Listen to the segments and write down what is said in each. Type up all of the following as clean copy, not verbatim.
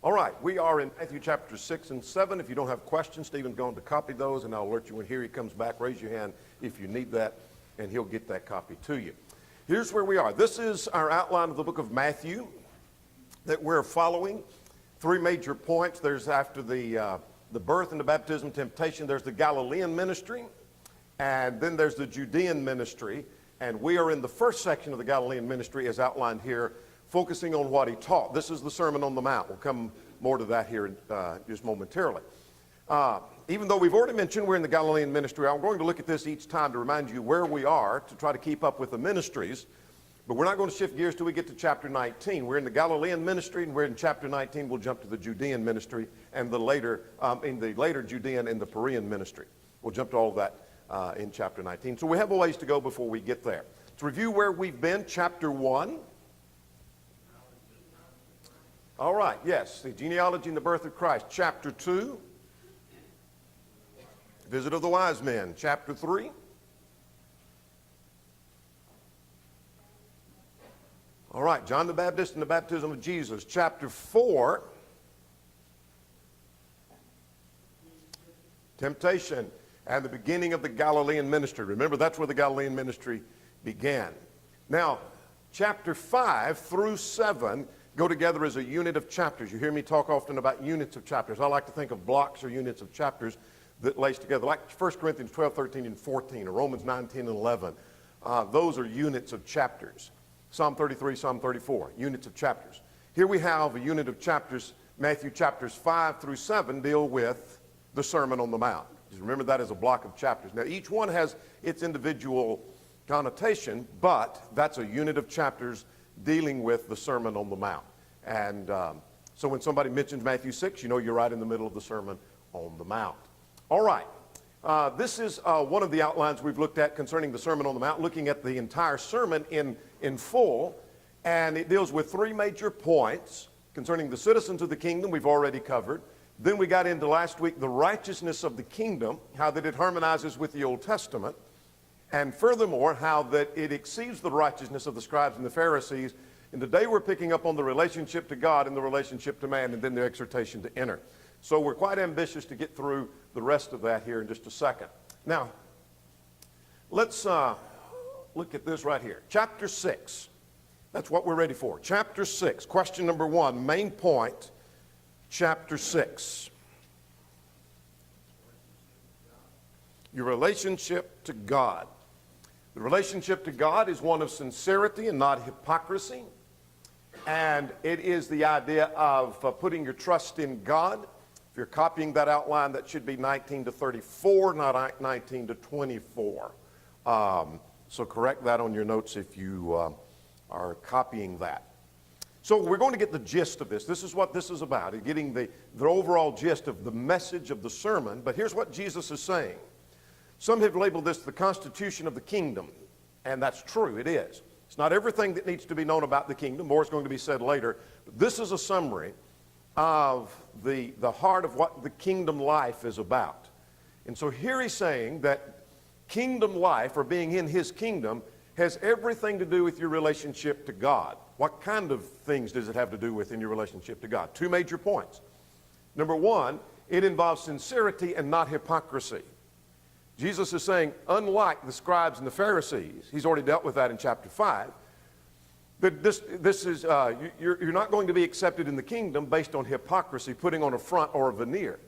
All right, we are in Matthew chapter 6 and 7. If you don't have questions, Stephen's going to copy those, and I'll alert you when he comes back. Raise your hand if you need that, and he'll get that copy to you. Here's where we are. This is our outline of the book of Matthew that we're following. Three major points. There's after the birth and the baptism, temptation, there's the Galilean ministry, and then there's the Judean ministry. And we are in the first section of the Galilean ministry as outlined here, focusing on what he taught. This is the Sermon on the Mount. We'll come more to that here just momentarily. Even though we've already mentioned we're in the Galilean ministry, I'm going to look at this each time to remind you where we are to try to keep up with the ministries. But we're not going to shift gears till we get to chapter 19. We're in the Galilean ministry, and we're in chapter 19. We'll jump to the Judean ministry and the later Judean and the Perean ministry. We'll jump to all of that in chapter 19. So we have a ways to go before we get there. To review where we've been, chapter 1. All right, yes, the genealogy and the birth of Christ. Chapter 2, visit of the wise men. Chapter 3, all right, John the Baptist and the baptism of Jesus. Chapter 4, temptation and the beginning of the Galilean ministry. Remember, that's where the Galilean ministry began. Now, chapter 5 through 7 go together as a unit of chapters. You hear me talk often about units of chapters. I like to think of blocks or units of chapters that lace together, like 1 Corinthians 12, 13, and 14, or Romans 9, 10, and 11. Those are units of chapters. Psalm 33, Psalm 34, units of chapters. Here we have a unit of chapters. Matthew chapters 5 through 7 deal with the Sermon on the Mount. Just remember that as a block of chapters. Now, each one has its individual connotation, but that's a unit of chapters dealing with the Sermon on the Mount. And so when somebody mentions Matthew 6, you know you're right in the middle of the Sermon on the Mount. All right. This is one of the outlines we've looked at concerning the Sermon on the Mount, looking at the entire sermon in full. And it deals with three major points concerning the citizens of the kingdom we've already covered. Then we got into last week the righteousness of the kingdom, how that it harmonizes with the Old Testament. And furthermore, how that it exceeds the righteousness of the scribes and the Pharisees. And today we're picking up on the relationship to God and the relationship to man, and then the exhortation to enter. So we're quite ambitious to get through the rest of that here in just a second. Now, let's look at this right here. Chapter 6. That's what we're ready for. Chapter 6. Question number 1, main point, chapter 6. Your relationship to God. The relationship to God is one of sincerity and not hypocrisy. And it is the idea of putting your trust in God. If you're copying that outline, that should be 19 to 34, not 19 to 24. So correct that on your notes if you are copying that. So we're going to get the gist of this. This is what this is about, getting the overall gist of the message of the sermon. But here's what Jesus is saying. Some have labeled this the constitution of the kingdom, and that's true, it is. It's not everything that needs to be known about the kingdom. More is going to be said later. But this is a summary of the heart of what the kingdom life is about. And so here he's saying that kingdom life, or being in his kingdom, has everything to do with your relationship to God. What kind of things does it have to do with in your relationship to God? Two major points. Number one, it involves sincerity and not hypocrisy. Jesus is saying, unlike the scribes and the Pharisees, he's already dealt with that in chapter 5, that this is, you're not going to be accepted in the kingdom based on hypocrisy, putting on a front or a veneer.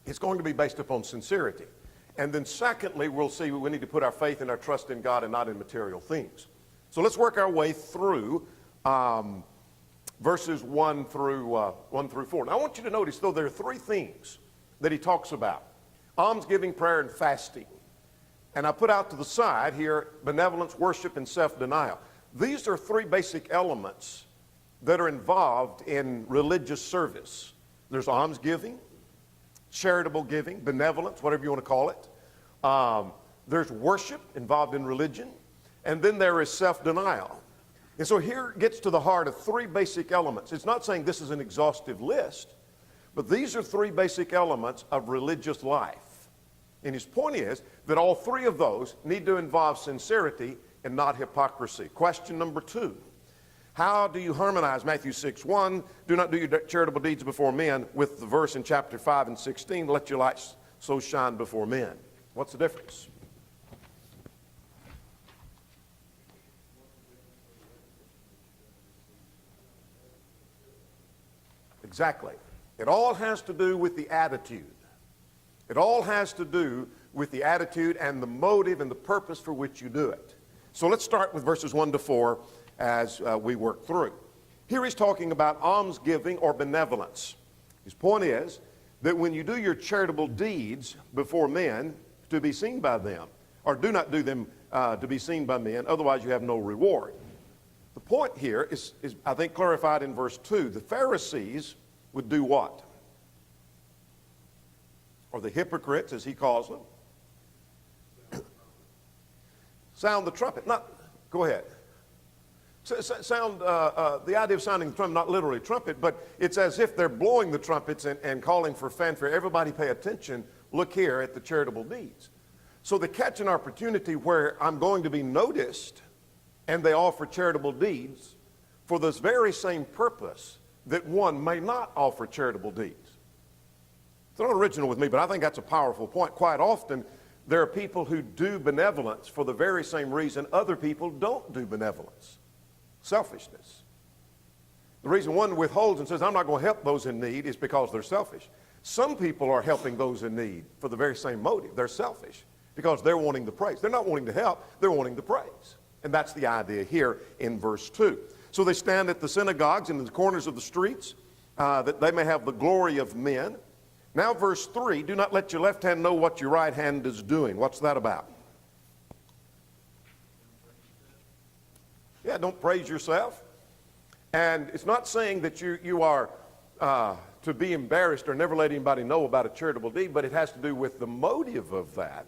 It's going to be based upon sincerity. And then secondly, we'll see we need to put our faith and our trust in God and not in material things. So let's work our way through verses 1 through 4. Now I want you to notice, though, there are three themes that he talks about. Almsgiving, prayer, and fasting. And I put out to the side here, benevolence, worship, and self-denial. These are three basic elements that are involved in religious service. There's almsgiving, charitable giving, benevolence, whatever you want to call it. There's worship involved in religion. And then there is self-denial. And so here it gets to the heart of three basic elements. It's not saying this is an exhaustive list, but these are three basic elements of religious life. And his point is that all three of those need to involve sincerity and not hypocrisy. Question number 2. How do you harmonize Matthew 6:1, do not do your charitable deeds before men, with the verse in chapter 5 and 16, let your light so shine before men? What's the difference? Exactly. It all has to do with the attitude. It all has to do with the attitude and the motive and the purpose for which you do it. So let's start with verses 1 to 4 as we work through. Here he's talking about almsgiving or benevolence. His point is that when you do your charitable deeds before men to be seen by them, or do not do them to be seen by men, otherwise you have no reward. The point here is I think, clarified in verse 2. The Pharisees would do what? Or the hypocrites, as he calls them. Sound the trumpet. Go ahead. Sound, the idea of sounding the trumpet, not literally trumpet, but it's as if they're blowing the trumpets and calling for fanfare. Everybody pay attention. Look here at the charitable deeds. So they catch an opportunity where I'm going to be noticed, and they offer charitable deeds for this very same purpose that one may not offer charitable deeds. It's not original with me, but I think that's a powerful point. Quite often, there are people who do benevolence for the very same reason other people don't do benevolence. Selfishness. The reason one withholds and says, I'm not going to help those in need, is because they're selfish. Some people are helping those in need for the very same motive. They're selfish because they're wanting the praise. They're not wanting to help, they're wanting the praise. And that's the idea here in verse 2. So they stand at the synagogues and in the corners of the streets, that they may have the glory of men. Now verse 3, do not let your left hand know what your right hand is doing. What's that about? Yeah, don't praise yourself. And it's not saying that you are to be embarrassed or never let anybody know about a charitable deed, but it has to do with the motive of that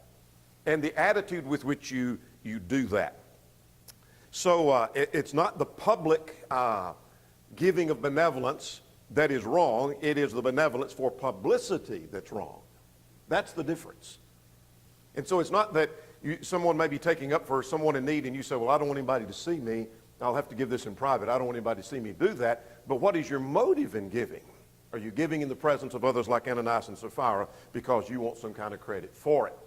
and the attitude with which you do that. So it's not the public giving of benevolence that is wrong. It is the benevolence for publicity that's wrong. That's the difference. And so it's not that someone may be taking up for someone in need and you say, well, I don't want anybody to see me. I'll have to give this in private. I don't want anybody to see me do that. But what is your motive in giving? Are you giving in the presence of others like Ananias and Sapphira because you want some kind of credit for it?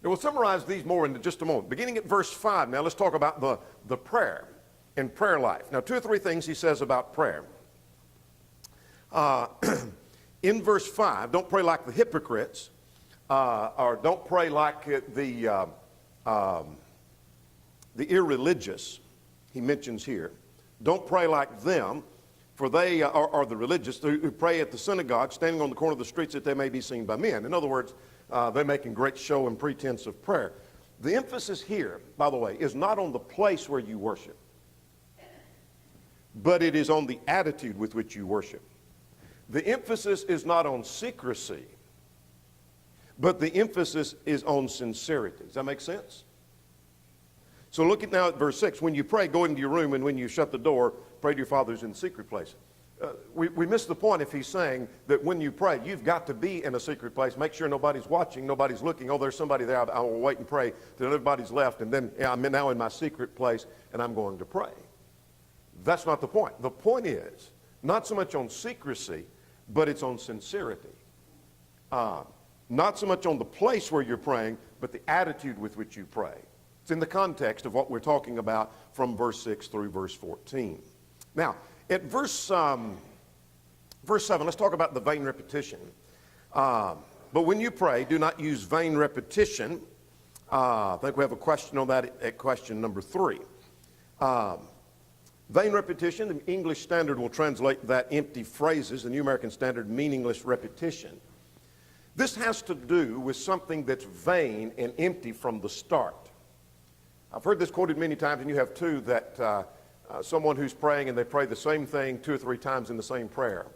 And we'll summarize these more in just a moment. Beginning at verse 5, now let's talk about the prayer and prayer life. Now, 2 or 3 things he says about prayer. In verse 5, don't pray like the hypocrites, or don't pray like the irreligious, he mentions here. Don't pray like them, for they are the religious who pray at the synagogue, standing on the corner of the streets that they may be seen by men. In other words, they're making great show and pretense of prayer. The emphasis here, by the way, is not on the place where you worship, but it is on the attitude with which you worship. The emphasis is not on secrecy, but the emphasis is on sincerity. Does that make sense? So look now at verse 6. When you pray, go into your room, and when you shut the door, pray to your Father who's in the secret place. We miss the point if he's saying that when you pray, you've got to be in a secret place. Make sure nobody's watching, nobody's looking. Oh, there's somebody there. I will wait and pray till everybody's left, and then I'm now in my secret place, and I'm going to pray. That's not the point. The point is not so much on secrecy, but it's on sincerity. Not so much on the place where you're praying, but the attitude with which you pray. It's in the context of what we're talking about from verse 6 through verse 14. Now, at verse 7, let's talk about the vain repetition. But when you pray, do not use vain repetition. I think we have a question on that at question number 3. Vain repetition, the English Standard will translate that empty phrases, the New American Standard, meaningless repetition. This has to do with something that's vain and empty from the start. I've heard this quoted many times, and you have too, that someone who's praying and they pray the same thing 2 or 3 times in the same prayer,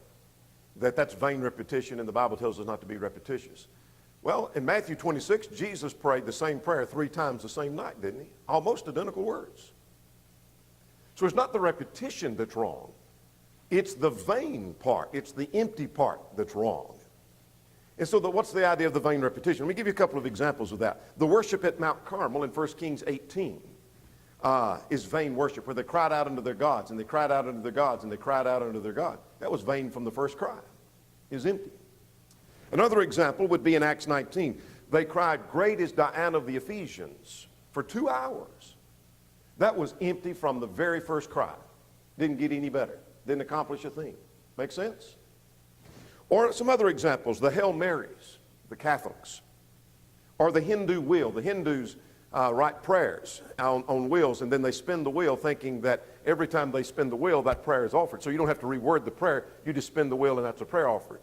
that's vain repetition, and the Bible tells us not to be repetitious. Well, in Matthew 26, Jesus prayed the same prayer 3 times the same night, didn't he? Almost identical words. So it's not the repetition that's wrong. It's the vain part. It's the empty part that's wrong. And so what's the idea of the vain repetition? Let me give you a couple of examples of that. The worship at Mount Carmel in 1 Kings 18, is vain worship, where they cried out unto their gods, and they cried out unto their gods, and they cried out unto their God. That was vain from the first cry. It was empty. Another example would be in Acts 19. They cried, "Great is Diana of the Ephesians," for 2 hours. That was empty from the very first cry. Didn't get any better. Didn't accomplish a thing. Make sense? Or some other examples, the Hail Marys, the Catholics, or the Hindu wheel. The Hindus write prayers on wheels, and then they spin the wheel thinking that every time they spin the wheel, that prayer is offered. So you don't have to reword the prayer. You just spin the wheel, and that's a prayer offered.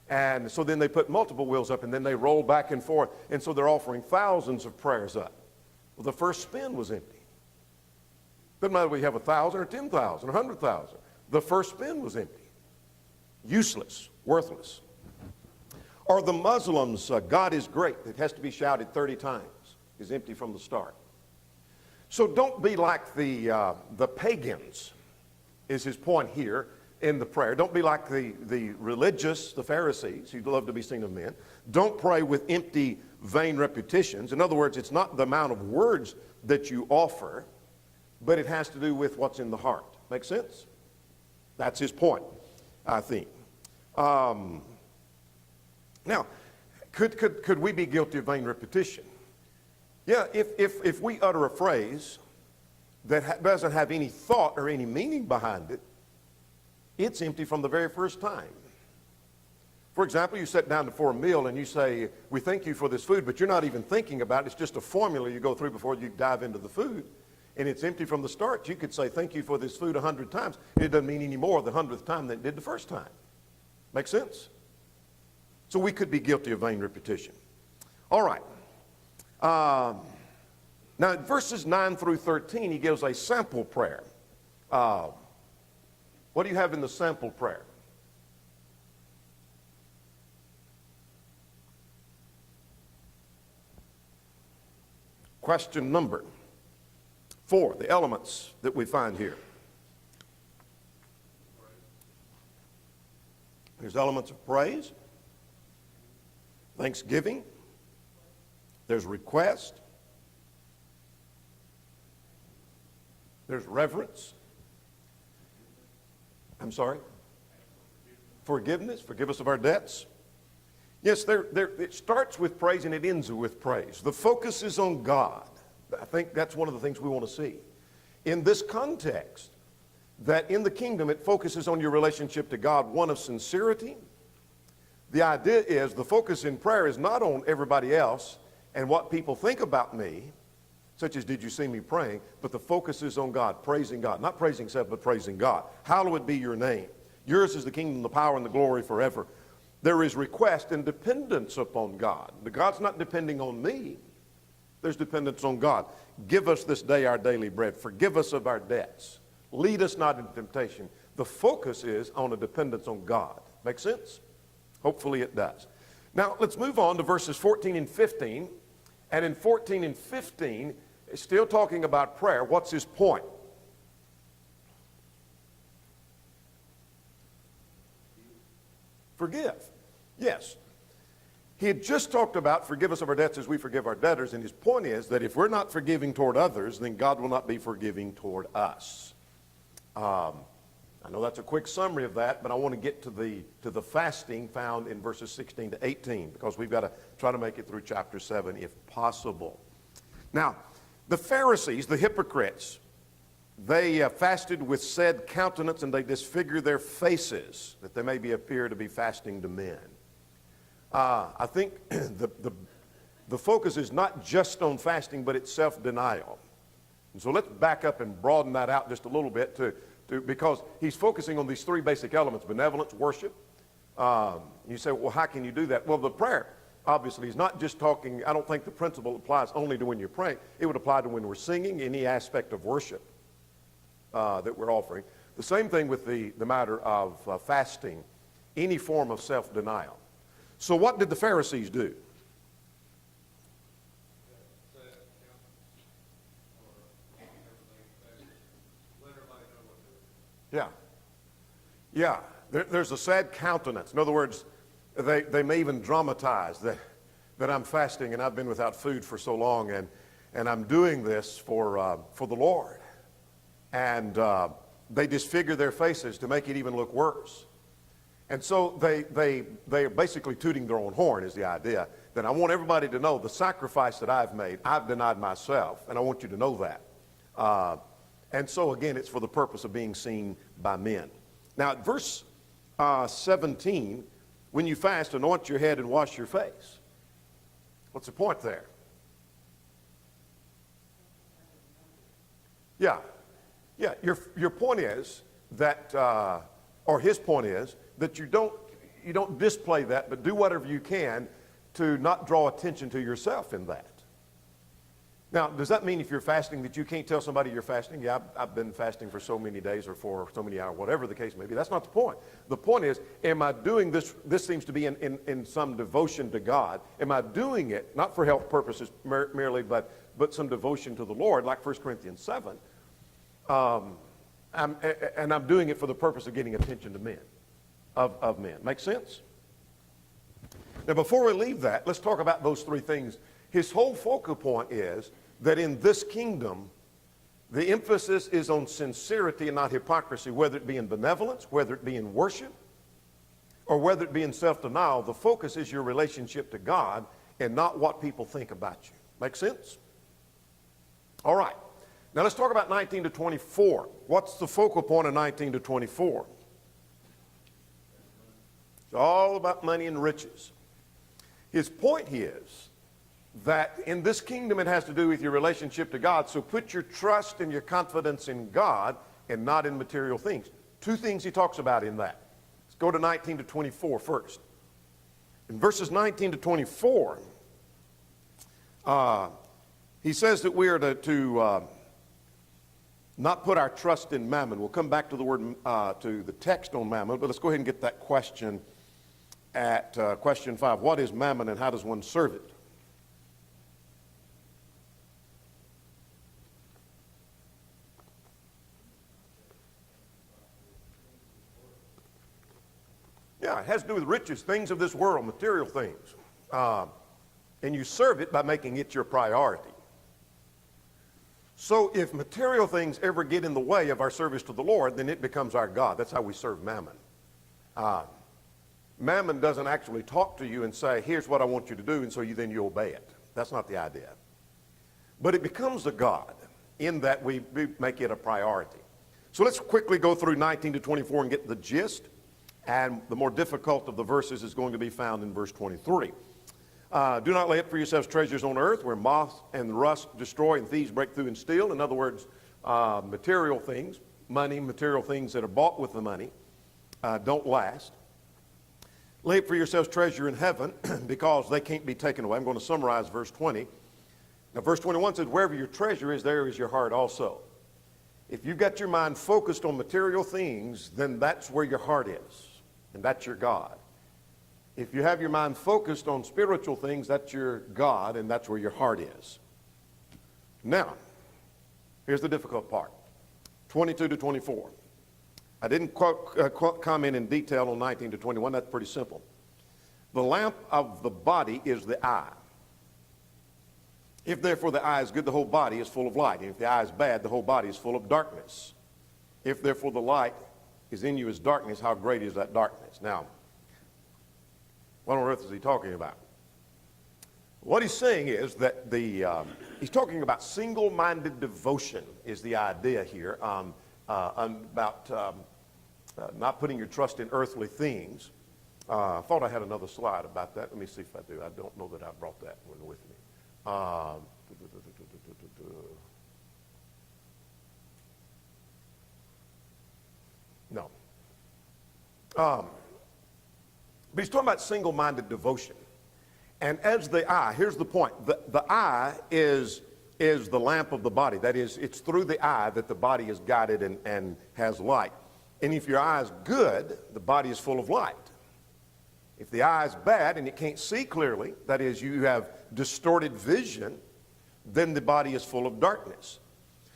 And so then they put multiple wheels up, and then they roll back and forth. And so they're offering thousands of prayers up. Well, the first spin was empty. Doesn't matter whether you have 1,000 or 10,000 or 100,000. The first spin was empty. Useless, worthless. Or the Muslims, God is great. It has to be shouted 30 times. Is empty from the start. So don't be like the pagans, is his point here in the prayer. Don't be like the religious, the Pharisees, who love to be seen of men. Don't pray with empty, vain repetitions. In other words, it's not the amount of words that you offer, but it has to do with what's in the heart. Make sense? That's his point, I think. Now, could we be guilty of vain repetition? Yeah, if we utter a phrase that doesn't have any thought or any meaning behind it, it's empty from the very first time. For example, you sit down for a meal and you say, "We thank you for this food," but you're not even thinking about it. It's just a formula you go through before you dive into the food. And it's empty from the start. You could say, "Thank you for this food" 100 times. It doesn't mean any more the 100th time than it did the first time. Make sense? So we could be guilty of vain repetition. All right. Now, in verses 9 through 13, he gives a sample prayer. What do you have in the sample prayer? Question number 4, the elements that we find here. There's elements of praise, thanksgiving, there's request, there's reverence. I'm sorry? Forgiveness. Forgive us of our debts. Yes, it starts with praise and it ends with praise. The focus is on God. I think that's one of the things we want to see. In this context, that in the kingdom it focuses on your relationship to God, one of sincerity. The idea is the focus in prayer is not on everybody else and what people think about me, such as did you see me praying, but the focus is on God, praising God. Not praising self, but praising God. Hallowed be your name. Yours is the kingdom, the power, and the glory forever. There is request and dependence upon God. God's not depending on me. There's dependence on God. Give us this day our daily bread. Forgive us of our debts. Lead us not into temptation. The focus is on a dependence on God. Make sense? Hopefully it does. Now, let's move on to verses 14 and 15. And in 14 and 15, still talking about prayer, what's his point? Forgive. Yes. He had just talked about forgive us of our debts as we forgive our debtors, and his point is that if we're not forgiving toward others, then God will not be forgiving toward us. I know that's a quick summary of that, but I want to get to the fasting found in verses 16 to 18, because we've got to try to make it through chapter 7 if possible. Now, the Pharisees, the hypocrites, they fasted with said countenance, and they disfigure their faces, that they may appear to be fasting to men. I think the focus is not just on fasting, but it's self-denial. And so let's back up and broaden that out just a little bit because he's focusing on these 3 basic elements: benevolence, worship. You say, well, how can you do that? Well, the prayer, obviously, is not just talking. I don't think the principle applies only to when you're praying. It would apply to when we're singing, any aspect of worship that we're offering. The same thing with the matter of fasting, any form of self-denial. So what did the Pharisees do? Yeah. There's a sad countenance. In other words, they may even dramatize that I'm fasting and I've been without food for so long, and I'm doing this for the Lord. And they disfigure their faces to make it even look worse. And so they're basically tooting their own horn is the idea. That I want everybody to know the sacrifice that I've made, I've denied myself, and I want you to know that. And so again, it's for the purpose of being seen by men. Now at verse 17, when you fast, anoint your head and wash your face. What's the point there? Yeah. Your point is that, or his point is that you don't display that, but do whatever you can to not draw attention to yourself in that. Now, does that mean if you're fasting that you can't tell somebody you're fasting? Yeah, I've been fasting for so many days or for so many hours, whatever the case may be. That's not the point. The point is, am I doing this? This seems to be in some devotion to God. Am I doing it, not for health purposes merely, but some devotion to the Lord, like 1 Corinthians 7. And I'm doing it for the purpose of getting attention to men, of men. Make sense? Now, before we leave that, let's talk about those three things. His whole focal point is that in this kingdom, the emphasis is on sincerity and not hypocrisy, whether it be in benevolence, whether it be in worship, or whether it be in self-denial. The focus is your relationship to God and not what people think about you. Make sense? All right. Now let's talk about 19 to 24. What's the focal point of 19 to 24? It's all about money and riches. His point is that in this kingdom it has to do with your relationship to God. So put your trust and your confidence in God and not in material things. Two things he talks about in that. Let's go to 19 to 24 first. In verses 19 to 24, he says that we are to not put our trust in mammon. We'll come back to the word, to the text on mammon, but let's go ahead and get that question at question 5. What is mammon and how does one serve it? Yeah, it has to do with riches, things of this world, material things. And you serve it by making it your priority. So if material things ever get in the way of our service to the Lord, then it becomes our God. That's how we serve mammon. Mammon doesn't actually talk to you and say, here's what I want you to do, and so then you obey it. That's not the idea. But it becomes a God in that we make it a priority. So let's quickly go through 19 to 24 and get the gist. And the more difficult of the verses is going to be found in verse 23. Do not lay up for yourselves treasures on earth where moth and rust destroy and thieves break through and steal. In other words, material things, money, material things that are bought with the money don't last. Lay up for yourselves treasure in heaven because they can't be taken away. I'm going to summarize verse 20. Now verse 21 says, wherever your treasure is, there is your heart also. If you've got your mind focused on material things, then that's where your heart is. And that's your God. If you have your mind focused on spiritual things, that's your God, and that's where your heart is. Now, here's the difficult part. 22 to 24. I didn't comment in detail on 19 to 21. That's pretty simple. The lamp of the body is the eye. If therefore the eye is good, the whole body is full of light. And if the eye is bad, the whole body is full of darkness. If therefore the light is in you as darkness, how great is that darkness? Now, what on earth is he talking about? What he's saying is that he's talking about single-minded devotion is the idea here, about not putting your trust in earthly things. I thought I had another slide about that. Let me see if I do. I don't know that I brought that one with me. No. But he's talking about single-minded devotion. And as the eye, here's the point. The eye is the lamp of the body. That is, it's through the eye that the body is guided and has light. And if your eye is good, the body is full of light. If the eye is bad and it can't see clearly, that is, you have distorted vision, then the body is full of darkness.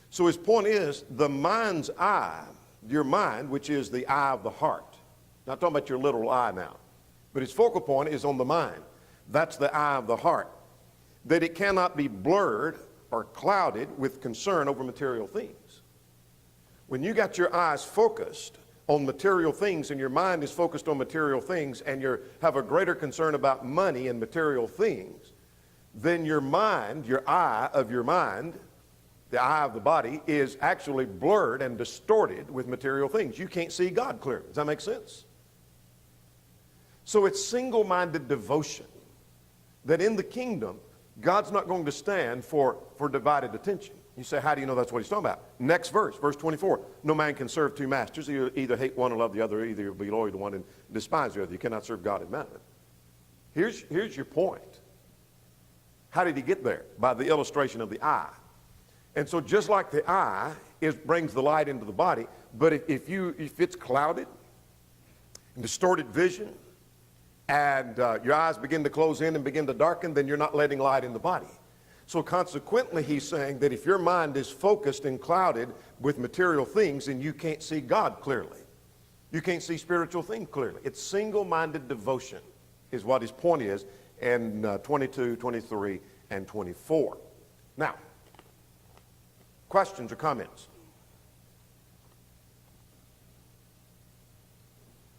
So his point is, the mind's eye, your mind, which is the eye of the heart. Not talking about your literal eye now. But his focal point is on the mind. That's the eye of the heart. That it cannot be blurred are clouded with concern over material things. When you got your eyes focused on material things and your mind is focused on material things and you have a greater concern about money and material things, then your mind, your eye of your mind, the eye of the body, is actually blurred and distorted with material things. You can't see God clearly. Does that make sense? So it's single-minded devotion that in the kingdom, God's not going to stand for divided attention. You say, how do you know that's what he's talking about? Next verse, verse 24. No man can serve two masters. You either hate one and love the other, either you'll be loyal to one and despise the other. You cannot serve God and mammon. Here's your point. How did he get there? By the illustration of the eye. And so just like the eye brings the light into the body, but if it's clouded, distorted vision, and your eyes begin to close in and begin to darken, then you're not letting light in the body. So consequently, he's saying that if your mind is focused and clouded with material things, then you can't see God clearly. You can't see spiritual things clearly. It's single-minded devotion is what his point is in 22, 23, and 24. Now, questions or comments?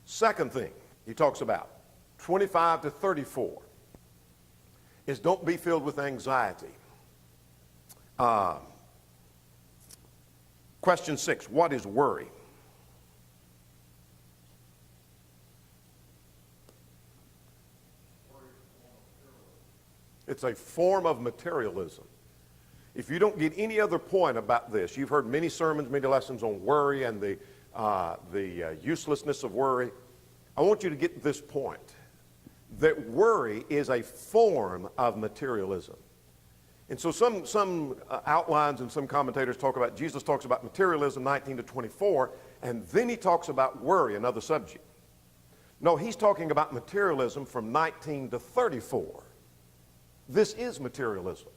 Second thing he talks about, 25 to 34, is don't be filled with anxiety. Question 6, what is worry? It's a form of materialism. If you don't get any other point about this, you've heard many sermons, many lessons on worry and the uselessness of worry. I want you to get this point, that worry is a form of materialism. And so some outlines and some commentators talk about, Jesus talks about materialism 19 to 24, and then he talks about worry, another subject. No, he's talking about materialism from 19 to 34. This is materialism.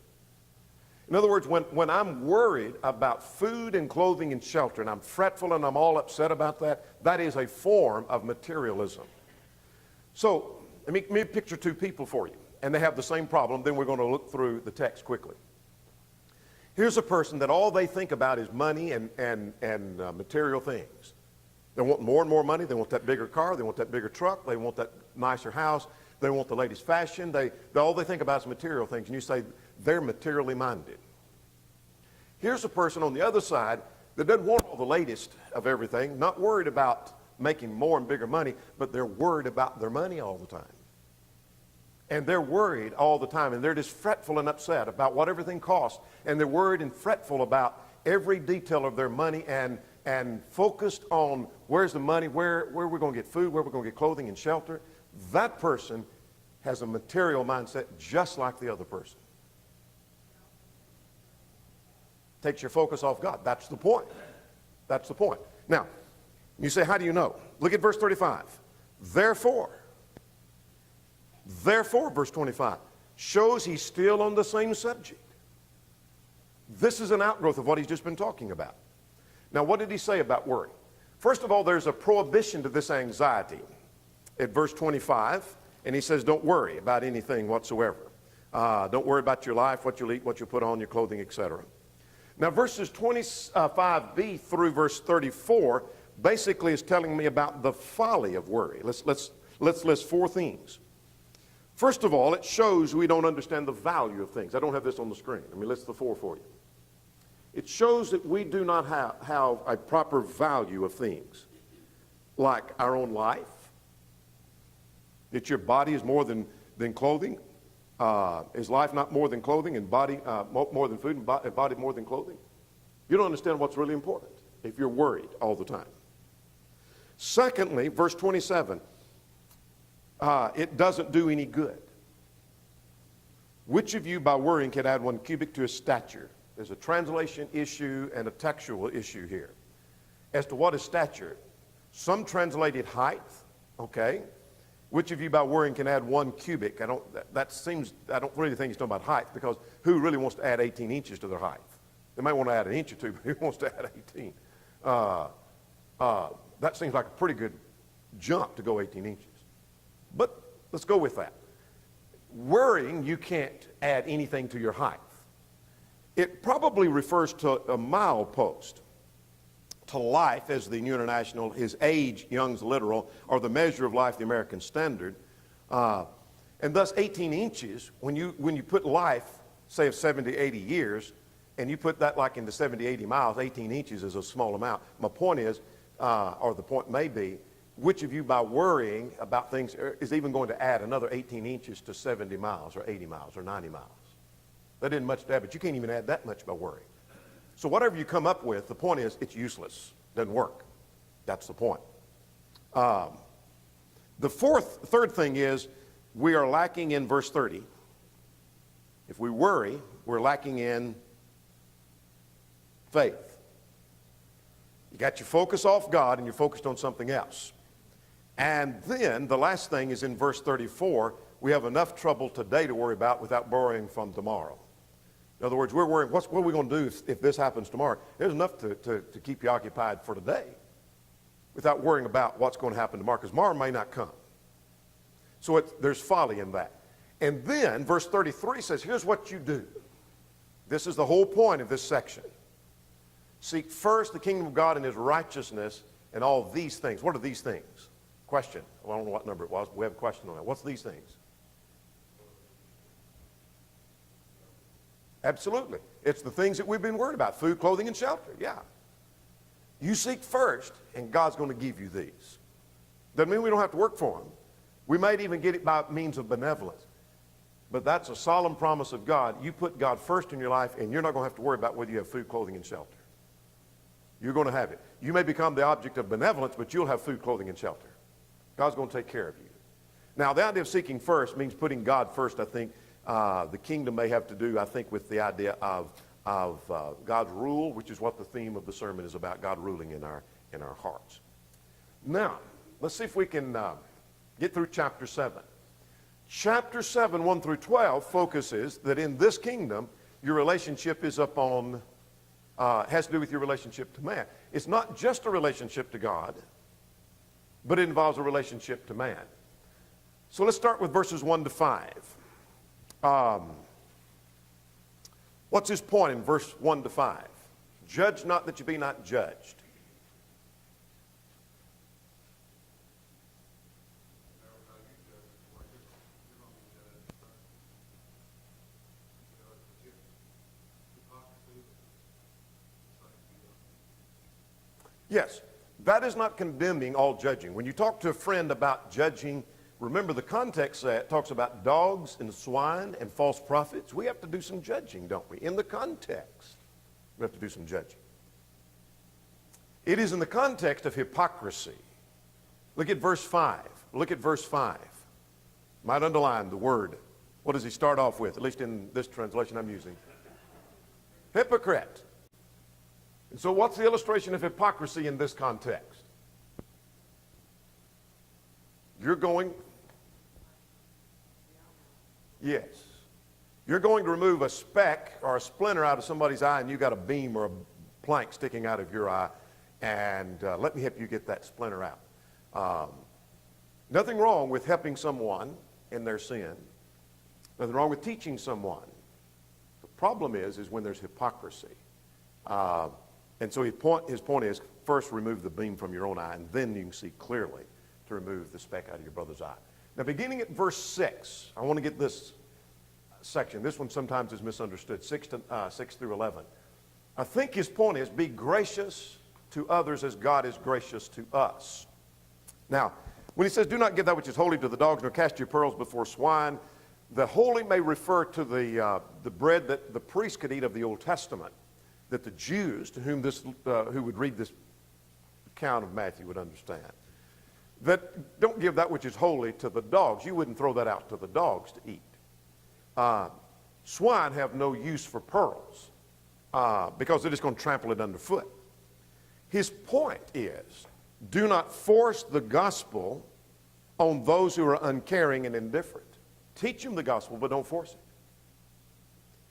In other words, when I'm worried about food and clothing and shelter, and I'm fretful and I'm all upset about that, that is a form of materialism. So let me picture two people for you, and they have the same problem. Then we're going to look through the text quickly. Here's a person that all they think about is money and material things. They want more and more money. They want that bigger car. They want that bigger truck. They want that nicer house. They want the latest fashion. All they think about is material things. And you say, they're materially minded. Here's a person on the other side that doesn't want all the latest of everything, not worried about making more and bigger money, but they're worried about their money all the time. And they're worried all the time, and they're just fretful and upset about what everything costs. And they're worried and fretful about every detail of their money and focused on where's the money, where we're going to get food, where we're going to get clothing and shelter. That person has a material mindset just like the other person. Takes your focus off God. That's the point. That's the point. Now, you say, how do you know? Look at verse 35. Therefore, verse 25, shows he's still on the same subject. This is an outgrowth of what he's just been talking about. Now, what did he say about worry? First of all, there's a prohibition to this anxiety at verse 25, and he says, don't worry about anything whatsoever. Don't worry about your life, what you'll eat, what you'll put on, your clothing, etc. Now, verses 25b through verse 34 basically is telling me about the folly of worry. Let's list four things. First of all, it shows we don't understand the value of things. I don't have this on the screen. Let me list the four for you. It shows that we do not have a proper value of things, like our own life, that your body is more than clothing. Is life not more than clothing, and body more than food, and body more than clothing? You don't understand what's really important if you're worried all the time. Secondly, verse 27, it doesn't do any good. Which of you by worrying can add 1 cubit to his stature? There's a translation issue and a textual issue here. As to what is stature, some translated height, okay? Which of you by worrying can add 1 cubit? I don't really think he's talking about height, because who really wants to add 18 inches to their height? They might want to add an inch or two, but who wants to add 18? That seems like a pretty good jump to go 18 inches. But let's go with that. Worrying, you can't add anything to your height. It probably refers to a milepost, to life as the New International, his age, Young's literal, or the measure of life, the American Standard. And thus 18 inches, when you put life, say of 70, 80 years, and you put that like into 70, 80 miles, 18 inches is a small amount. My point is, or the point may be, which of you by worrying about things is even going to add another 18 inches to 70 miles or 80 miles or 90 miles? That isn't much to add, but you can't even add that much by worrying. So whatever you come up with, the point is it's useless. Doesn't work. That's the point. The third thing is we are lacking in verse 30. If we worry, we're lacking in faith. You got your focus off God and you're focused on something else. And then the last thing is in verse 34, we have enough trouble today to worry about without borrowing from tomorrow. In other words, we're worrying, what are we going to do if this happens tomorrow? There's enough to keep you occupied for today without worrying about what's going to happen tomorrow, because tomorrow may not come. So there's folly in that. And then verse 33 says, here's what you do. This is the whole point of this section. Seek first the kingdom of God and his righteousness, and all these things. What are these things? Question. Well, I don't know what number it was, but we have a question on that. What's these things? Absolutely. It's the things that we've been worried about. Food, clothing, and shelter. Yeah. You seek first, and God's going to give you these. Doesn't mean we don't have to work for them. We might even get it by means of benevolence. But that's a solemn promise of God. You put God first in your life, and you're not going to have to worry about whether you have food, clothing, and shelter. You're going to have it. You may become the object of benevolence, but you'll have food, clothing, and shelter. God's going to take care of you. Now, the idea of seeking first means putting God first, I think. The kingdom may have to do, I think, with the idea of God's rule, which is what the theme of the sermon is about, God ruling in our hearts. Now, let's see if we can get through chapter 7. Chapter 7, 1 through 12, focuses that in this kingdom, your relationship is upon, has to do with your relationship to man. It's not just a relationship to God, but it involves a relationship to man. So let's start with verses 1 to 5. What's his point in verse 1 to 5? Judge not that you be not judged. Yes, that is not condemning all judging. When you talk to a friend about judging, remember the context talks about dogs and swine and false prophets. We have to do some judging, don't we? In the context, we have to do some judging. It is in the context of hypocrisy. Look at verse 5. Look at verse 5. Might underline the word. What does he start off with? At least in this translation I'm using. Hypocrite. And so what's the illustration of hypocrisy in this context? You're going, yes. You're going to remove a speck or a splinter out of somebody's eye, and you got a beam or a plank sticking out of your eye, and let me help you get that splinter out. Nothing wrong with helping someone in their sin. Nothing wrong with teaching someone. The problem is when there's hypocrisy. And so his point is, first remove the beam from your own eye, and then you can see clearly to remove the speck out of your brother's eye. Now, beginning at verse 6, I want to get this section. This one sometimes is misunderstood, 6 through 11. I think his point is, be gracious to others as God is gracious to us. Now, when he says, do not give that which is holy to the dogs, nor cast your pearls before swine, the holy may refer to the bread that the priest could eat of the Old Testament, that the Jews, to whom who would read this account of Matthew would understand. That don't give that which is holy to the dogs. You wouldn't throw that out to the dogs to eat. Swine have no use for pearls because they're just going to trample it underfoot. His point is, do not force the gospel on those who are uncaring and indifferent. Teach them the gospel, but don't force it.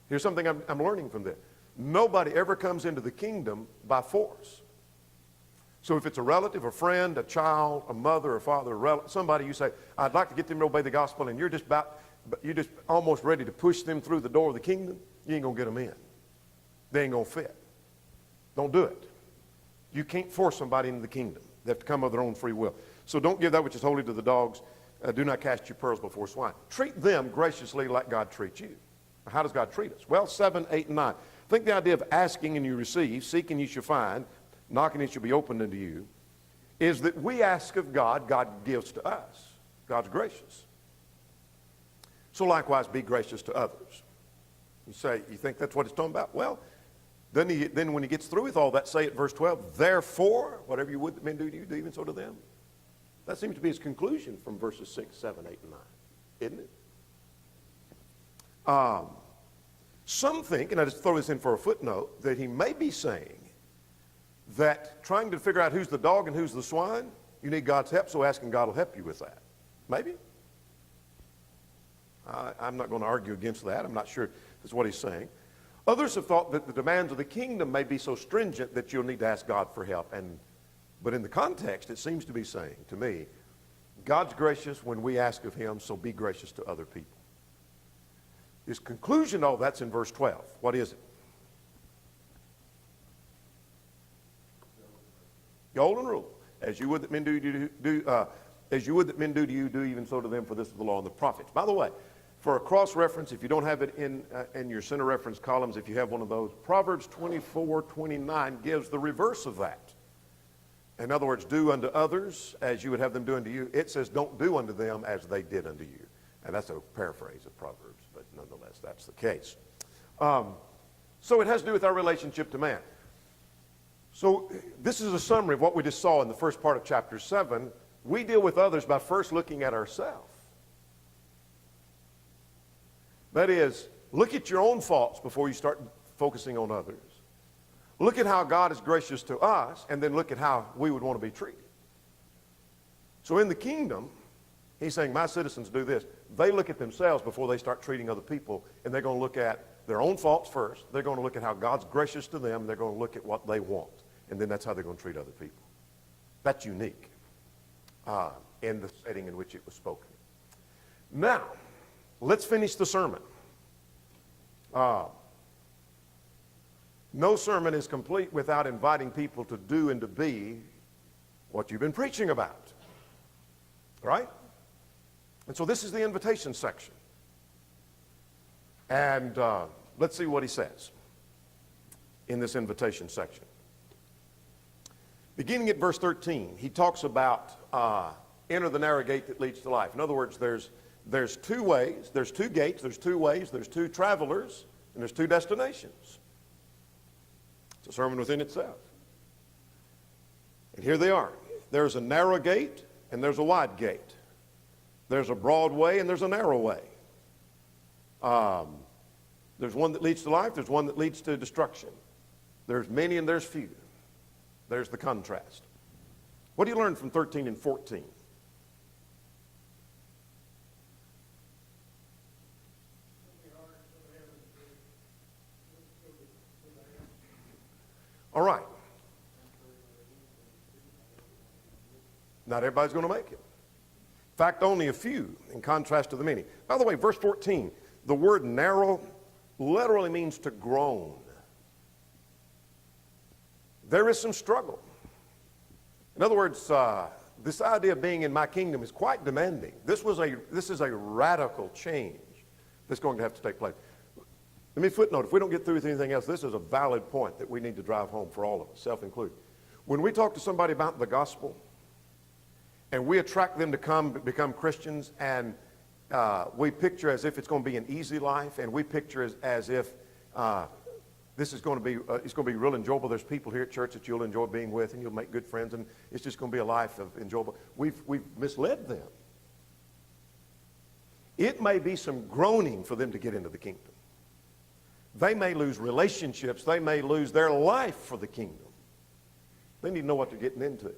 Here's something I'm learning from this. Nobody ever comes into the kingdom by force. So if it's a relative, a friend, a child, a mother, a father, somebody you say, I'd like to get them to obey the gospel, and you're just almost ready to push them through the door of the kingdom, you ain't going to get them in. they ain't going to fit. Don't do it. You can't force somebody into the kingdom. They have to come of their own free will. So don't give that which is holy to the dogs. Do not cast your pearls before swine. Treat them graciously like God treats you. How does God treat us? Well, 7, 8, and 9. I think the idea of asking and you receive, seeking you shall find, knocking it shall be opened unto you, is that we ask of God, God gives to us. God's gracious. So likewise, be gracious to others. You say, you think that's what it's talking about? Well, then when he gets through with all that, say at verse 12, therefore, whatever you would that men do to you, do even so to them. That seems to be his conclusion from verses 6, 7, 8, and 9, isn't it? Some think, and I just throw this in for a footnote, that he may be saying that trying to figure out who's the dog and who's the swine, you need God's help, so asking God will help you with that. Maybe. I'm not going to argue against that. I'm not sure that's what he's saying. Others have thought that the demands of the kingdom may be so stringent that you'll need to ask God for help. But in the context, it seems to be saying to me, God's gracious when we ask of him, so be gracious to other people. His conclusion, oh, that's in verse 12. What is it? Golden rule. As you would that men do to you, do even so to them, for this is the law and the prophets. By the way, for a cross-reference, if you don't have it in your center reference columns, if you have one of those, Proverbs 24:29 gives the reverse of that. In other words, do unto others as you would have them do unto you. It says, don't do unto them as they did unto you. And that's a paraphrase of Proverbs, but nonetheless, that's the case. So it has to do with our relationship to man. So this is a summary of what we just saw in the first part of chapter 7. We deal with others by first looking at ourselves. That is, look at your own faults before you start focusing on others. Look at how God is gracious to us, and then look at how we would want to be treated. So in the kingdom, he's saying, my citizens do this. They look at themselves before they start treating other people, and they're going to look at their own faults first. They're going to look at how God's gracious to them, and they're going to look at what they want. And then that's how they're going to treat other people. That's unique in the setting in which it was spoken. Now, let's finish the sermon. No sermon is complete without inviting people to do and to be what you've been preaching about. Right? And so this is the invitation section. And let's see what he says in this invitation section. Beginning at verse 13, he talks about enter the narrow gate that leads to life. In other words, there's two ways, there's two gates, there's two ways, there's two travelers, and there's two destinations. It's a sermon within itself. And here they are. There's a narrow gate and there's a wide gate. There's a broad way and there's a narrow way. There's one that leads to life, there's one that leads to destruction. There's many and there's few. There's the contrast. What do you learn from 13 and 14? All right. Not everybody's going to make it. In fact, only a few, in contrast to the many. By the way, verse 14, the word narrow literally means to groan. There is some struggle. In other words, this idea of being in my kingdom is quite demanding. This is a radical change that's going to have to take place. Let me footnote, if we don't get through with anything else, this is a valid point that we need to drive home for all of us, self-included. When we talk to somebody about the gospel, and we attract them to become Christians, and we picture as if it's going to be an easy life, and we picture as if this is going to be it's going to be real enjoyable. There's people here at church that you'll enjoy being with, and you'll make good friends, and it's just going to be a life of enjoyable. We've misled them. It may be some groaning for them to get into the kingdom. They may lose relationships. They may lose their life for the kingdom. They need to know what they're getting into.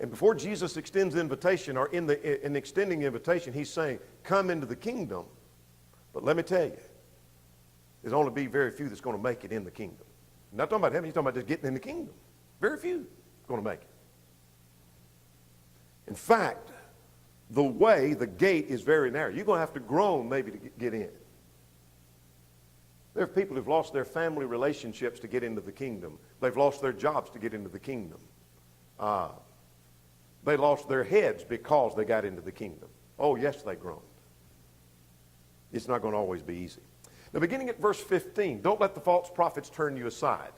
And before Jesus extends the invitation, or in extending the invitation, he's saying, come into the kingdom. But let me tell you, there's only be very few that's going to make it in the kingdom. I'm not talking about heaven, he's talking about just getting in the kingdom. Very few are going to make it. In fact, the gate is very narrow. You're going to have to groan maybe to get in. There are people who've lost their family relationships to get into the kingdom. They've lost their jobs to get into the kingdom. They lost their heads because they got into the kingdom. Oh, yes, they groaned. It's not going to always be easy. Now, beginning at verse 15, don't let the false prophets turn you aside.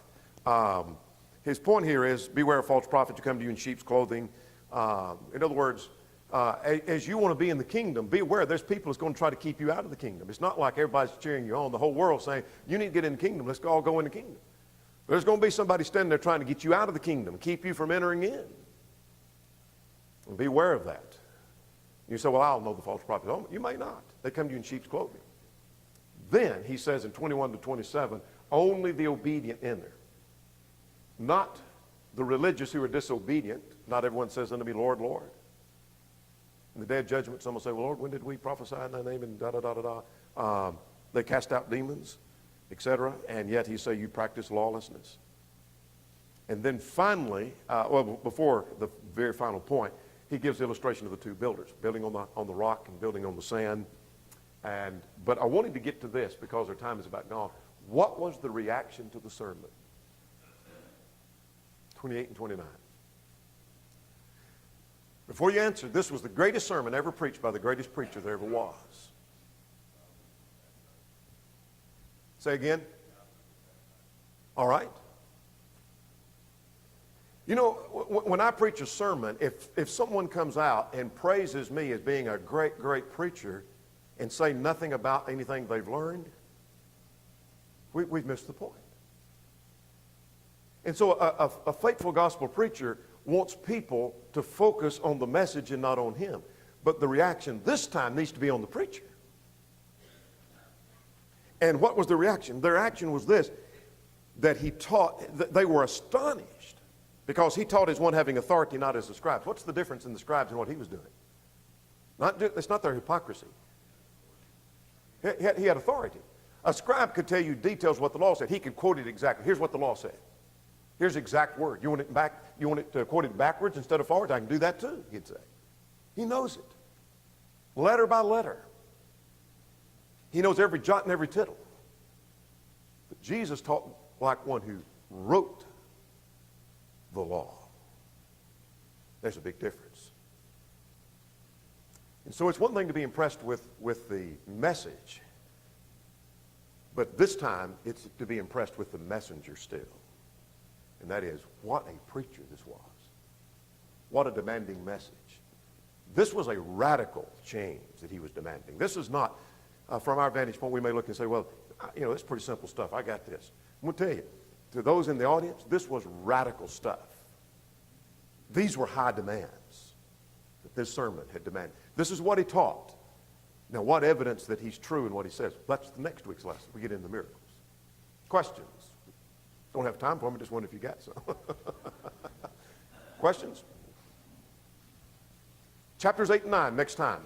His point here is, beware of false prophets who come to you in sheep's clothing. In other words, as you want to be in the kingdom, be aware there's people that's going to try to keep you out of the kingdom. It's not like everybody's cheering you on. The whole world saying, you need to get in the kingdom. Let's all go in the kingdom. There's going to be somebody standing there trying to get you out of the kingdom, keep you from entering in. And be aware of that. You say, well, I'll know the false prophets. Oh, you may not. They come to you in sheep's clothing. Then, he says in 21 to 27, only the obedient enter. Not the religious who are disobedient. Not everyone says unto me, Lord, Lord. In the day of judgment, some will say, well, Lord, when did we prophesy in thy name? And da-da-da-da-da. They cast out demons, etc. And yet he say, you practice lawlessness. And then finally, before the very final point, he gives the illustration of the two builders, building on the rock and building on the sand. But I wanted to get to this because our time is about gone. What was the reaction to the sermon? 28 and 29. Before you answer, this was the greatest sermon ever preached by the greatest preacher there ever was. Say again? All right. You know, when I preach a sermon, if someone comes out and praises me as being a great, great preacher and say nothing about anything they've learned, we've missed the point. And so a faithful gospel preacher wants people to focus on the message and not on him. But the reaction this time needs to be on the preacher. And what was the reaction? Their reaction was this, that he taught, that they were astonished because he taught as one having authority, not as the scribes. What's the difference in the scribes and what he was doing? It's not their hypocrisy. He had authority. A scribe could tell you details of what the law said. He could quote it exactly. Here's what the law said. Here's the exact word. You want it back? You want it quoted backwards instead of forwards? I can do that too, he'd say. He knows it. Letter by letter. He knows every jot and every tittle. But Jesus taught like one who wrote the law. There's a big difference. And so it's one thing to be impressed with the message, but this time it's to be impressed with the messenger still. And that is, what a preacher this was. What a demanding message. This was a radical change that he was demanding. This is not, from our vantage point, we may look and say, well, you know, it's pretty simple stuff. I got this. I'm going to tell you, to those in the audience, this was radical stuff. These were high demands that this sermon had demanded. This is what he taught. Now, what evidence that he's true in what he says? That's the next week's lesson. We get into miracles. Questions? Don't have time for them. I just wonder if you got some. Questions? Chapters 8 and 9 next time.